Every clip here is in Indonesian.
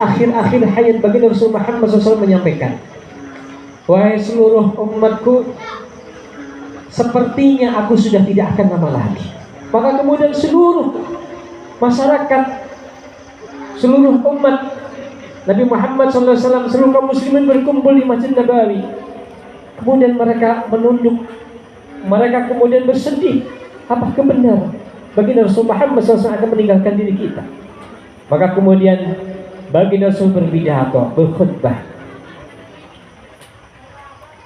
akhir-akhir hayat baginda Rasul Muhammad SAW menyampaikan, wahai seluruh umatku, sepertinya aku sudah tidak akan lama lagi. Maka kemudian seluruh masyarakat, seluruh umat Nabi Muhammad SAW, seluruh kaum muslimin berkumpul di Masjid Nabawi. Kemudian mereka menunduk, mereka kemudian bersedih. Apakah benar baginda Rasul Muhammad SAW akan meninggalkan diri kita? Maka kemudian baginda Rasul berpidato, berkhutbah,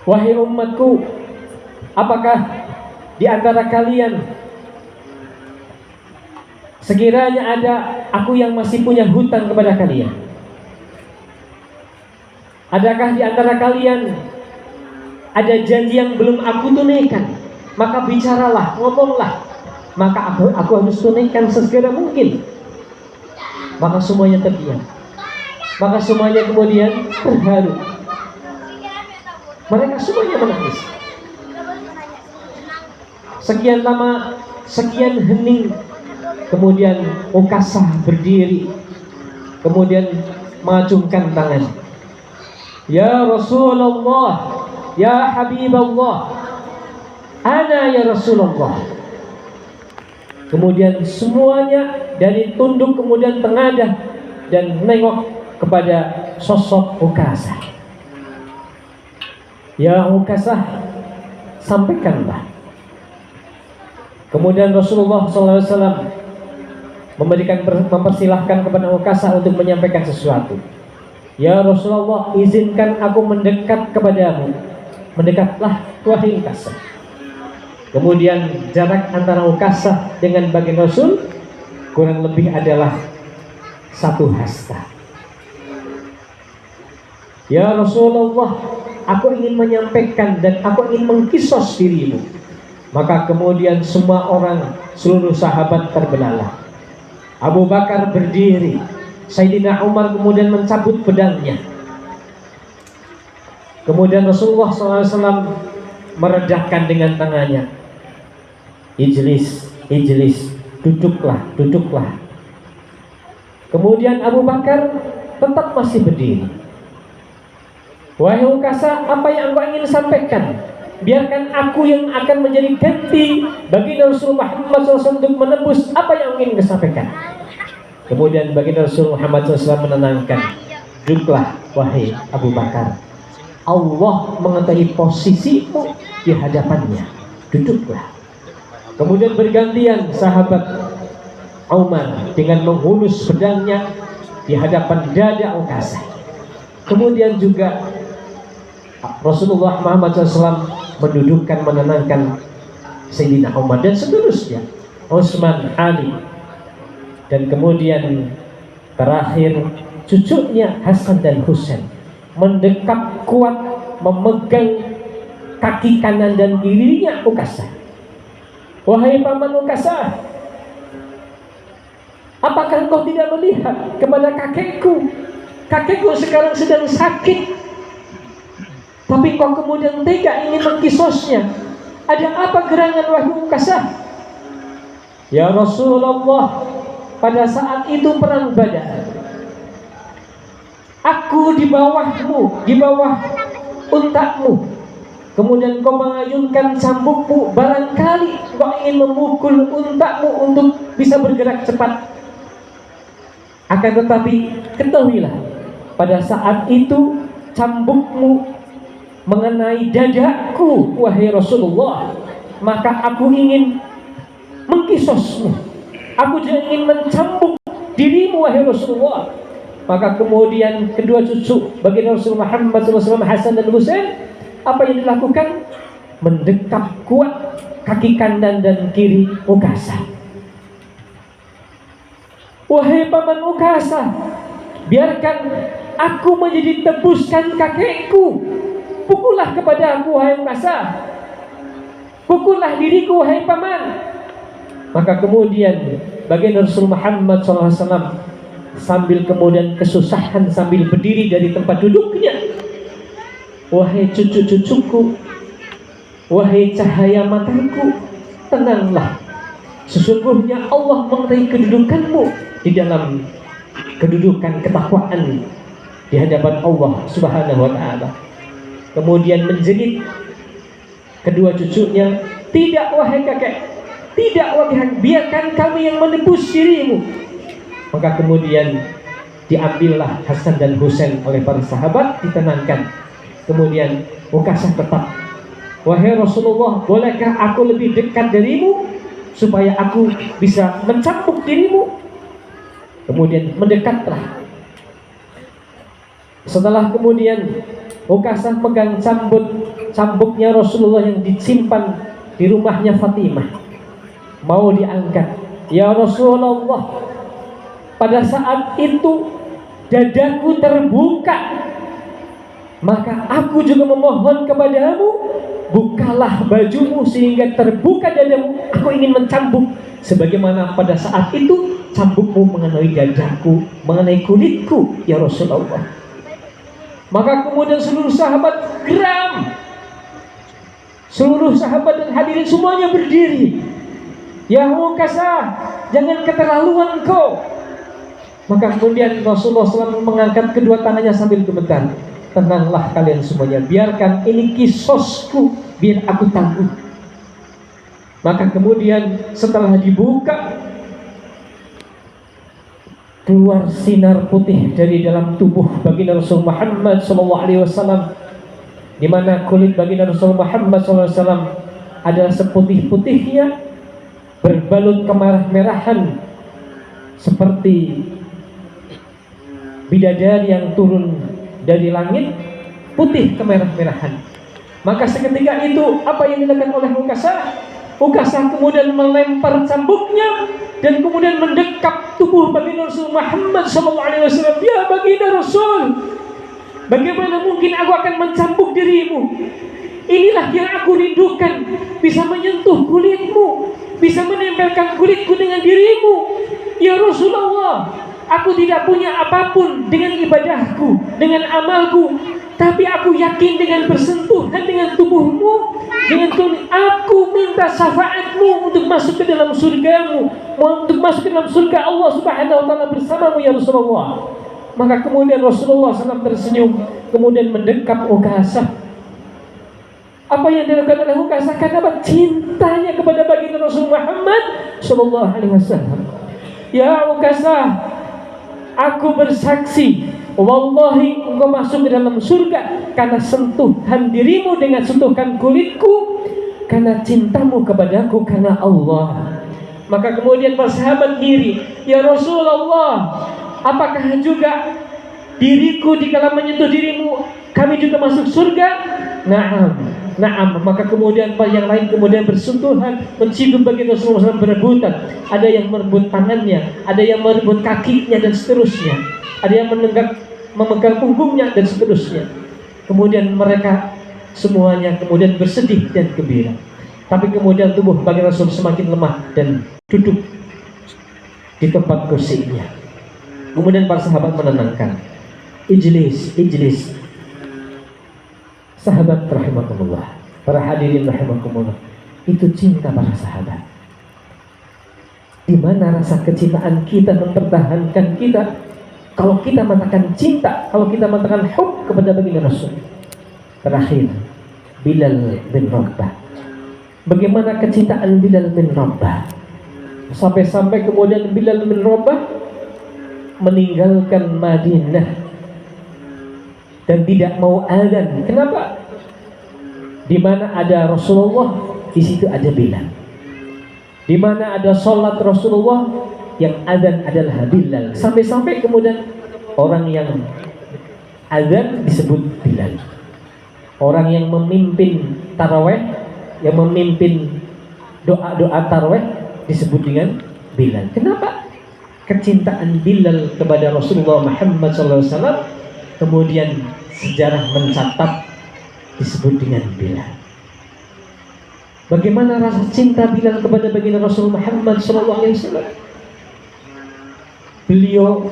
wahai umatku, apakah di antara kalian sekiranya ada aku yang masih punya hutang kepada kalian? Adakah di antara kalian ada janji yang belum aku tunaikan? Maka bicaralah, ngomonglah, maka aku harus tunaikan sesegera mungkin. Maka semuanya terdiam. Maka semuanya kemudian terharu. Mereka semuanya menangis. Sekian lama, sekian hening. Kemudian Ukasah berdiri, kemudian mengacungkan tangan. Ya Rasulullah, ya Habiballah, ana ya Rasulullah. Kemudian semuanya dari tunduk kemudian tengadah dan menengok kepada sosok Ukasah. Ya Ukasah, sampaikanlah. Kemudian Rasulullah SAW mempersilahkan kepada Ukasah untuk menyampaikan sesuatu. Ya Rasulullah, izinkan aku mendekat kepadamu. Mendekatlah wahai Ukasah. Kemudian jarak antara Ukasah dengan baginda Rasul kurang lebih adalah 1 hasta. Ya Rasulullah, aku ingin menyampaikan dan aku ingin mengkisos dirimu. Maka kemudian semua orang, seluruh sahabat terbelalak. Abu Bakar berdiri, Sayyidina Umar kemudian mencabut pedangnya. Kemudian Rasulullah SAW meredahkan dengan tangannya, Ijlis, ijlis, duduklah, duduklah. Kemudian Abu Bakar tetap masih berdiri. Wahai Ukasah, apa yang engkau ingin sampaikan? Biarkan aku yang akan menjadi ganti baginda Rasul Muhammad SAW untuk menebus apa yang ingin disampaikan. Kemudian baginda Rasul Muhammad SAW menenangkan, duduklah wahai Abu Bakar. Allah mengetahui posisimu di hadapannya. Duduklah. Kemudian bergantian sahabat Umar dengan menghunus pedangnya di hadapan dada Ukasah. Kemudian juga Rasulullah Muhammad SAW mendudukkan, menenangkan Sayyidina Umar dan seterusnya, Utsman, Ali, dan kemudian terakhir cucunya Hasan dan Husain mendekap kuat memegang kaki kanan dan kirinya Ukasah. Wahai paman Ukasah, apakah engkau tidak melihat kepada kakekku? Kakekku sekarang sedang sakit, tapi kau kemudian tega ingin mengkisosnya. Ada apa gerangan wahai Ukasah? Ya Rasulullah, pada saat itu perang Badar, aku di bawahmu, di bawah untamu. Kemudian kau mengayunkan cambukmu, barangkali kau ingin memukul untamu untuk bisa bergerak cepat. Akan tetapi ketahuilah, pada saat itu cambukmu mengenai dadaku wahai Rasulullah, maka aku ingin mengkisosmu. Aku juga ingin mencambuk dirimu wahai Rasulullah. Maka kemudian kedua cucu baginda Rasul Muhammad SAW, Hasan dan Husain, apa yang dilakukan? Mendekap kuat kaki kanan dan kiri Ukasah. Wahai paman Ukasah, biarkan aku menjadi tebuskan kakekku. Pukullah kepada aku wahai Ukasah. Pukullah diriku wahai paman. Maka kemudian baginda Rasul Muhammad SAW sambil kemudian kesusahan sambil berdiri dari tempat duduknya, wahai cucu-cucuku, wahai cahaya mataku, tenanglah. Sesungguhnya Allah mengetahui kedudukanmu di dalam kedudukan ketakwaan di hadapan Allah Subhanahu wa taala. Kemudian menjerit kedua cucunya, "Tidak wahai kakek, tidak wahai kakek, biarkan kami yang menebus dirimu." Maka kemudian diambillah Hasan dan Husain oleh para sahabat, ditenangkan. Kemudian Ukasah tetap, "Wahai Rasulullah, bolehkah aku lebih dekat darimu supaya aku bisa mencambuk dirimu?" Kemudian mendekatlah. Setelah kemudian Ukasah pegang cambuknya Rasulullah yang disimpan di rumahnya Fatimah, mau diangkat. "Ya Rasulullah, pada saat itu dadaku terbuka, maka aku juga memohon kepadamu, bukalah bajumu sehingga terbuka dadamu. Aku ingin mencambuk sebagaimana pada saat itu cambukmu mengenai dadaku, mengenai kulitku, ya Rasulullah." Maka kemudian seluruh sahabat geram, seluruh sahabat dan hadirin semuanya berdiri. "Ya Ukasah, jangan keterlaluan kau." Maka kemudian Rasulullah SAW mengangkat kedua tangannya sambil gemetar, "Tenanglah kalian semuanya, biarkan ini kisosku, biar aku tanggung." Maka kemudian setelah dibuka, keluar sinar putih dari dalam tubuh baginda Rasul Muhammad SAW, di mana kulit baginda Rasul Muhammad SAW adalah seputih-putihnya, berbalut kemerah-merahan seperti bidadari yang turun dari langit, putih kemerah-merahan. Maka seketika itu apa yang dilakukan oleh Ukasah? Ukasah kemudian melempar cambuknya dan kemudian mendekap tubuh baginda Rasul Muhammad SAW. "Ya baginda Rasul, bagaimana mungkin aku akan mencambuk dirimu? Inilah yang aku rindukan, bisa menyentuh kulitmu, bisa menempelkan kulitku dengan dirimu. Ya Rasulullah, aku tidak punya apapun dengan ibadahku, dengan amalku, tapi aku yakin dengan bersentuhan dengan tubuhmu, dengan kulit, aku minta syafaatmu untuk masuk ke dalam surgamu, untuk masuk ke dalam surga Allah Subhanahu wa taala bersamamu ya Rasulullah." Maka kemudian Rasulullah SAW tersenyum, kemudian mendekap Ukasah. Apa yang dilakukan oleh Ukasah? Karena cintanya kepada baginda Rasul Muhammad SAW. "Ya Ukasah, aku bersaksi, wallahi engkau masuk ke dalam surga karena sentuhan dirimu dengan sentuhan kulitku, karena cintamu kepadaku karena Allah." Maka kemudian para sahabat diri, "Ya Rasulullah, apakah juga diriku dikala menyentuh dirimu kami juga masuk surga?" Naam. Maka kemudian yang lain kemudian bersentuhan, mencium baginda Rasulullah SAW, berebutan. Ada yang merebut tangannya, ada yang merebut kakinya dan seterusnya, ada yang memegang punggungnya dan seterusnya. Kemudian mereka semuanya kemudian bersedih dan gembira. Tapi kemudian tubuh baginda Rasul semakin lemah dan duduk di tempat kursinya. Kemudian para sahabat menenangkan, "Ijlis." Sahabat rahimakumullah, para hadirin rahimakumullah, itu cinta para sahabat. Di mana rasa kecintaan kita mempertahankan kita? Kalau kita mengatakan cinta, kalau kita mengatakan hub kepada baginda Rasul. Terakhir, Bilal bin Rabah. Bagaimana kecintaan Bilal bin Rabah? Sampai-sampai kemudian Bilal bin Rabah meninggalkan Madinah dan tidak mau azan. Kenapa? Di mana ada Rasulullah, di situ ada Bilal. Di mana ada sholat Rasulullah, yang azan adalah Bilal. Sampai-sampai kemudian orang yang azan disebut Bilal. Orang yang memimpin taraweh, yang memimpin doa-doa taraweh disebut dengan Bilal. Kenapa? Kecintaan Bilal kepada Rasulullah Muhammad SAW kemudian sejarah mencatat disebut dengan Bilal. Bagaimana rasa cinta Bilal kepada baginda Rasul Muhammad SAW? Beliau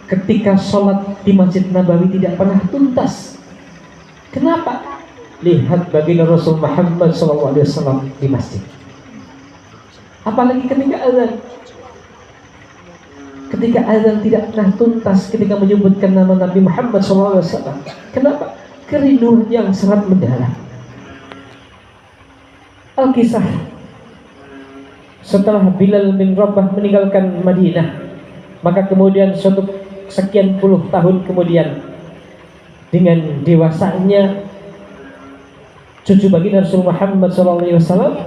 ketika sholat di Masjid Nabawi tidak pernah tuntas. Kenapa? Lihat baginda Rasul Muhammad SAW di masjid. Apalagi ketika azan. ketika azan tidak pernah tuntas ketika menyebutkan nama Nabi Muhammad SAW. Kenapa? Kerinduan yang sangat mendalam. Alkisah, setelah Bilal bin Rabah meninggalkan Madinah, maka kemudian suatu sekian puluh tahun kemudian, dengan dewasanya cucu baginda Rasul Muhammad SAW,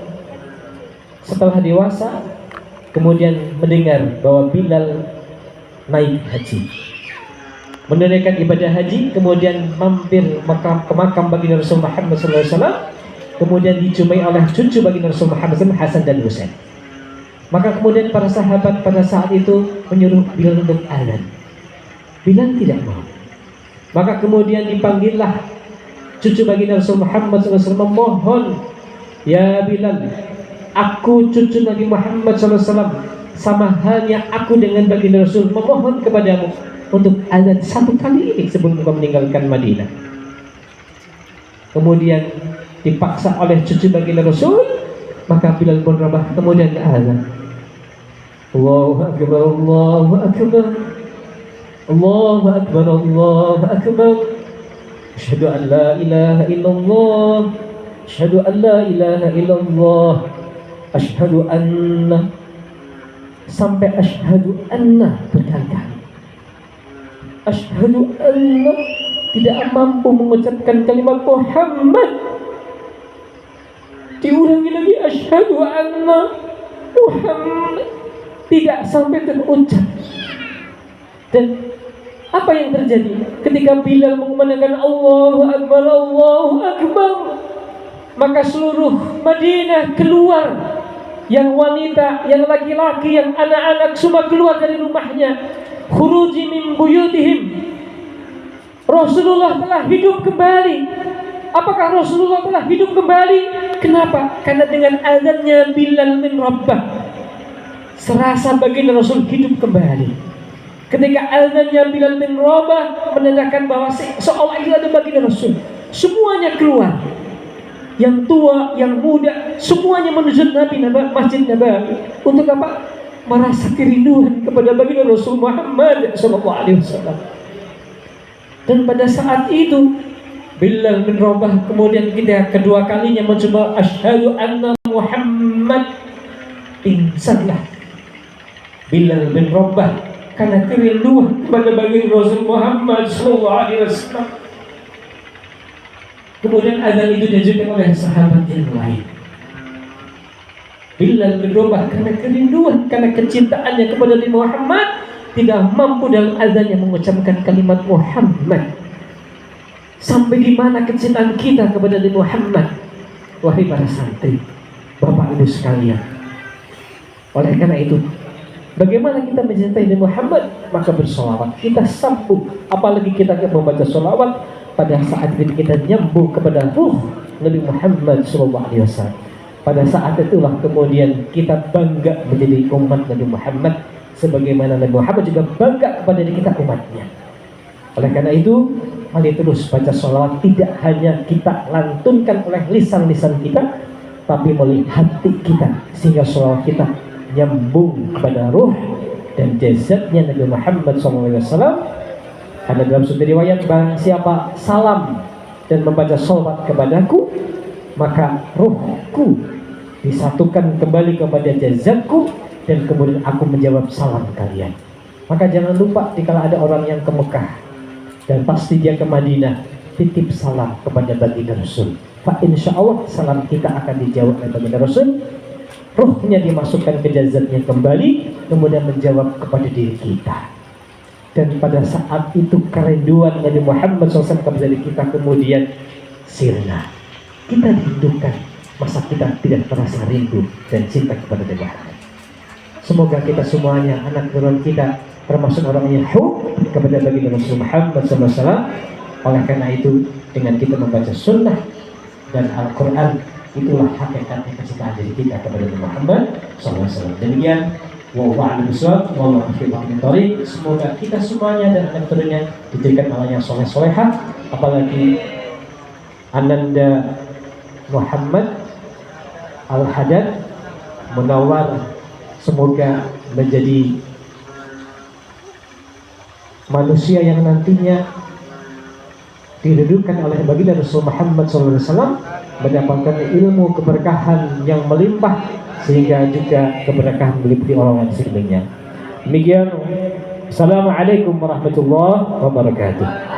setelah dewasa kemudian mendengar bahwa Bilal naik haji, menunaikan ibadah haji, kemudian mampir ke makam baginda Rasul Muhammad SAW, kemudian dijumpai oleh cucu baginda Rasul Muhammad SAW, Hasan dan Husain. Maka kemudian para sahabat pada saat itu menyuruh Bilal untuk azan. Bilal tidak mau. Maka kemudian dipanggillah cucu baginda Rasul Muhammad SAW memohon, "Ya Bilal, aku cucu Nabi Muhammad SAW, sama halnya aku dengan baginda Rasul, memohon kepadamu untuk azan satu kali ini sebelum engkau meninggalkan Madinah." Kemudian dipaksa oleh cucu baginda Rasul, maka Bilal bin Rabah kemudian azan. Allahu Akbar, Allahu Akbar, Allahu Akbar, Allahu Akbar. Asyhadu an la ilaha illallah, asyhadu an la ilaha illallah, asyhadu anna, sampai asyhadu anna berkali-kali. Asyhadu anna, tidak mampu mengucapkan kalimat Muhammad. Diulangi lagi, asyhadu anna Muhammad, tidak sampai terucap. Dan apa yang terjadi ketika Bilal mengumandangkan Allahu Akbar, Allahu Akbar, maka seluruh Madinah keluar, yang wanita, yang laki-laki, yang anak-anak semua keluar dari rumahnya. Khuruji min buyutihim. Rasulullah telah hidup kembali. Apakah Rasulullah telah hidup kembali? Kenapa? Karena dengan azannya Bilal bin Rabah, serasa baginda Rasul hidup kembali. Ketika azannya Bilal bin Rabah menandakan bahwa seolah itu ada baginda Rasul, semuanya keluar. Yang tua, yang muda, semuanya menuju Masjid Nabawi. Untuk apa? Merasa kerinduan kepada baginda Rasul Muhammad SAW. Dan pada saat itu Bilal bin Rabah kemudian kita kedua kalinya mencoba asyhadu anna Muhammad, pingsanlah Bilal bin Rabah karena kerinduan kepada baginda Rasul Muhammad SAW. Kemudian azan itu diajukan oleh sahabat yang lain. Bilal bin Rabah karena kerinduan, karena kecintaannya kepada Nabi Muhammad, tidak mampu dalam azannya mengucapkan kalimat Muhammad. Sampai di mana kecintaan kita kepada Nabi Muhammad, wahai para santri, Bapak Ibu sekalian. Oleh karena itu, bagaimana kita mencintai Nabi Muhammad? Maka bersolawat. Kita sambung, apalagi kita membaca solawat pada saat kita nyambung kepada ruh Nabi Muhammad SAW. Pada saat itulah kemudian kita bangga menjadi umat Nabi Muhammad, sebagaimana Nabi Muhammad juga bangga kepada kita umatnya. Oleh karena itu, mari terus baca sholawat, tidak hanya kita lantunkan oleh lisan-lisan kita, tapi melalui hati kita, sehingga sholawat kita nyambung kepada ruh dan jasadnya Nabi Muhammad SAW. Karena dalam satu riwayat, barang siapa salam dan membaca sholawat kepadaku, maka ruhku disatukan kembali kepada jasadku, dan kemudian aku menjawab salam kalian. Maka jangan lupa, jika ada orang yang ke Mekah dan pasti dia ke Madinah, titip salam kepada baginda Rasul. Fa insya Allah salam kita akan dijawab oleh baginda Rasul. Ruhnya dimasukkan ke jasadnya kembali, kemudian menjawab kepada diri kita. Dan pada saat itu kerinduan Nabi Muhammad SAW kepada diri kita kemudian sirna. Kita rindukan, masa kita tidak terasa rindu dan cinta kepada Nabi Muhammad. Semoga kita semuanya, anak turun kita, termasuk orang yang hub kepada baginda Rasul Muhammad SAW. Oleh karena itu, dengan kita membaca sunnah dan Al-Quran, itulah hakikatnya kecintaan diri kita kepada Nabi Muhammad SAW. Demikian, wallahu a'lam, wallahu a'lam. Semoga kita semuanya dan anak turunnya diberikan amal yang soleh-solehah, apalagi Ananda Muhammad Al-Haddad Munawwar, semoga menjadi manusia yang nantinya didudukkan oleh baginda Rasul Muhammad SAW mendapatkan ilmu keberkahan yang melimpah, sehingga juga keberkahan meliputi orang-orang sekelilingnya. Demikian. Assalamualaikum warahmatullahi wabarakatuh.